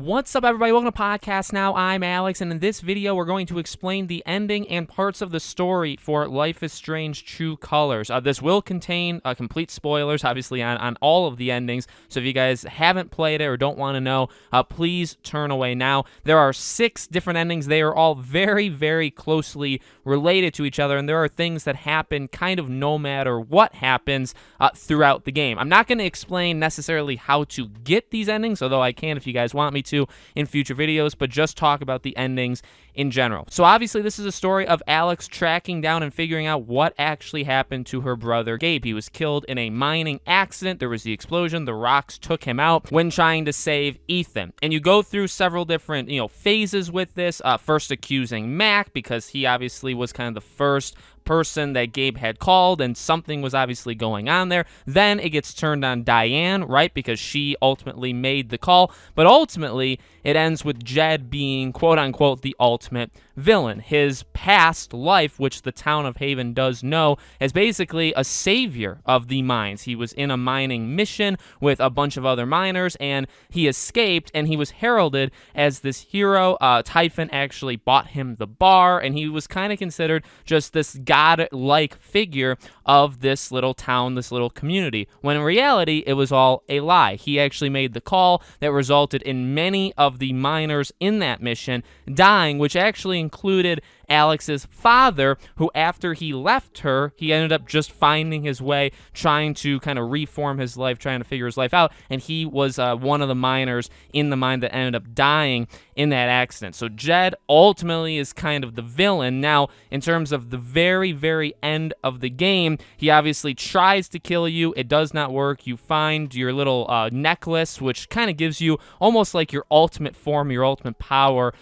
What's up, everybody? Welcome to Podcast Now. I'm Alex, and in this video, we're going to explain the ending and parts of the story for Life is Strange: True Colors. This will contain complete spoilers, obviously, on all of the endings, so if you guys haven't played it or don't want to know, please turn away now. There are 6 different endings. They are all very, very closely related to each other, and there are things that happen kind of no matter what happens throughout the game. I'm not going to explain necessarily how to get these endings, although I can if you guys want me to in future videos, but just talk about the endings in general. So obviously this is a story of Alex tracking down and figuring out what actually happened to her brother Gabe. He was killed in a mining accident. There was the explosion. The rocks took him out when trying to save Ethan. And you go through several different, phases with this. First accusing Mac, because he obviously was kind of the first person that Gabe had called, and something was obviously going on there. Then it gets turned on Diane, right, because she ultimately made the call, but ultimately it ends with Jed being quote-unquote the ultimate villain. His past life, which the town of Haven does know, is basically a savior of the mines. He was in a mining mission with a bunch of other miners, and he escaped, and he was heralded as this hero. Typhon actually bought him the bar, and he was kind of considered just this god-like figure of this little town, this little community, when in reality, it was all a lie. He actually made the call that resulted in many of the miners in that mission dying, which actually included Alex's father, who after he left her, he ended up just finding his way, trying to kind of reform his life, trying to figure his life out, and he was one of the miners in the mine that ended up dying in that accident. So Jed ultimately is kind of the villain. Now, in terms of the very, very end of the game, he obviously tries to kill you. It does not work. You find your little necklace, which kind of gives you almost like your ultimate form, your ultimate power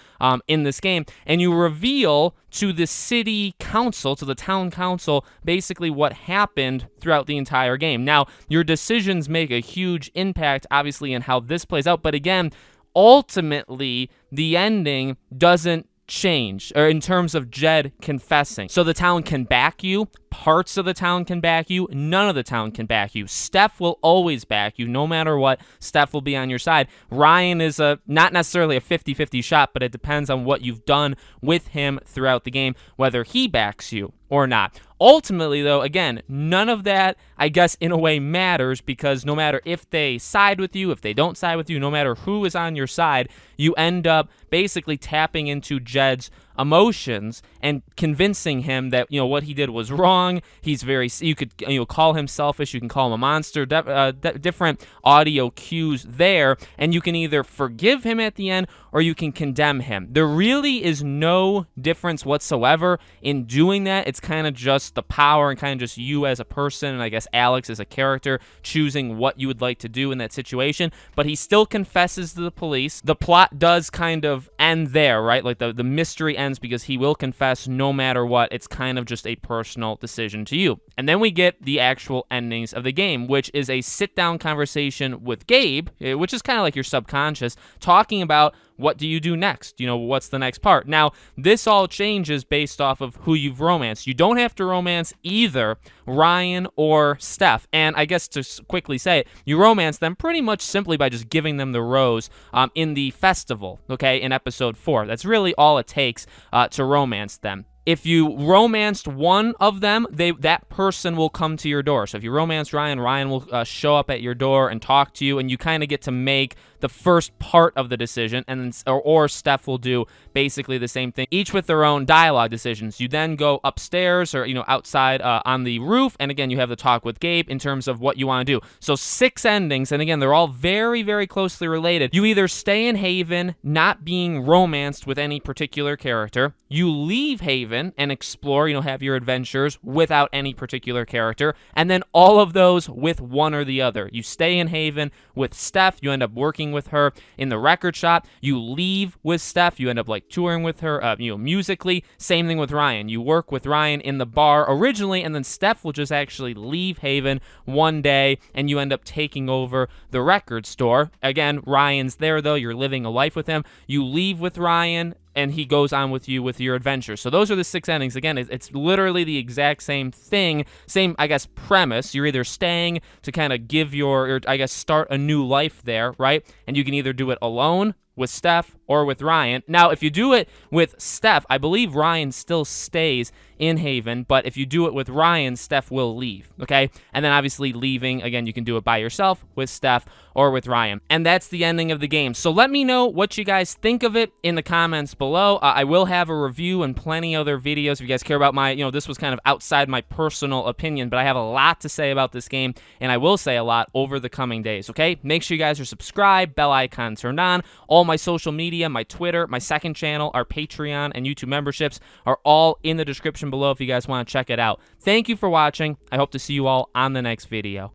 in this game, and you reveal to the city council, to the town council, basically what happened throughout the entire game. Now, your decisions make a huge impact, obviously, in how this plays out, but again, ultimately, the ending doesn't change, or in terms of Jed confessing. So the town can back you, parts of the town can back you, none of the town can back you. Steph will always back you, no matter what. Steph will be on your side. Ryan is not necessarily a 50-50 shot, but it depends on what you've done with him throughout the game, whether he backs you or not. Ultimately, though, again, none of that, I guess, in a way matters, because no matter if they side with you, if they don't side with you, no matter who is on your side, you end up basically tapping into Jed's emotions and convincing him that what he did was wrong. He's you could call him selfish, you can call him a monster, different audio cues there, and you can either forgive him at the end or you can condemn him. There really is no difference whatsoever in doing that. It's kind of just the power and kind of just you as a person, and I guess Alex as a character choosing what you would like to do in that situation. But he still confesses to the police. The plot does kind of end there, right? Like the mystery ends because he will confess no matter what. It's kind of just a personal decision to you. And then we get the actual endings of the game, which is a sit-down conversation with Gabe, which is kind of like your subconscious, talking about what do you do next? What's the next part? Now, this all changes based off of who you've romanced. You don't have to romance either Ryan or Steph. And I guess to quickly say it, you romance them pretty much simply by just giving them the rose in the festival, okay, in episode 4. That's really all it takes to romance them. If you romanced one of them, that person will come to your door. So if you romance Ryan, Ryan will show up at your door and talk to you, and you kind of get to make the first part of the decision, and then, or Steph will do basically the same thing, each with their own dialogue decisions. You then go upstairs or outside on the roof, and again, you have the talk with Gabe in terms of what you want to do. So 6 endings, and again, they're all very, very closely related. You either stay in Haven, not being romanced with any particular character. You leave Haven and explore, have your adventures without any particular character, and then all of those with one or the other. You stay in Haven with Steph, you end up working with her in the record shop. You leave with Steph, you end up touring with her, musically. Same thing with Ryan. You work with Ryan in the bar originally, and then Steph will just actually leave Haven one day, and you end up taking over the record store. Again, Ryan's there though. You're living a life with him. You leave with Ryan, and he goes on with you with your adventure. So those are the 6 endings. Again, it's literally the exact same thing, same, I guess, premise. You're either staying to kind of give or I guess, start a new life there, right? And you can either do it alone, with Steph or with Ryan. Now, if you do it with Steph, I believe Ryan still stays in Haven, but if you do it with Ryan, Steph will leave, okay? And then obviously leaving, again, you can do it by yourself with Steph or with Ryan. And that's the ending of the game. So let me know what you guys think of it in the comments below. I will have a review and plenty other videos if you guys care about my, this was kind of outside my personal opinion, but I have a lot to say about this game, and I will say a lot over the coming days, okay? Make sure you guys are subscribed, bell icon turned on. All my social media, my Twitter, my second channel, our Patreon and YouTube memberships are all in the description below if you guys want to check it out. Thank you for watching. I hope to see you all on the next video.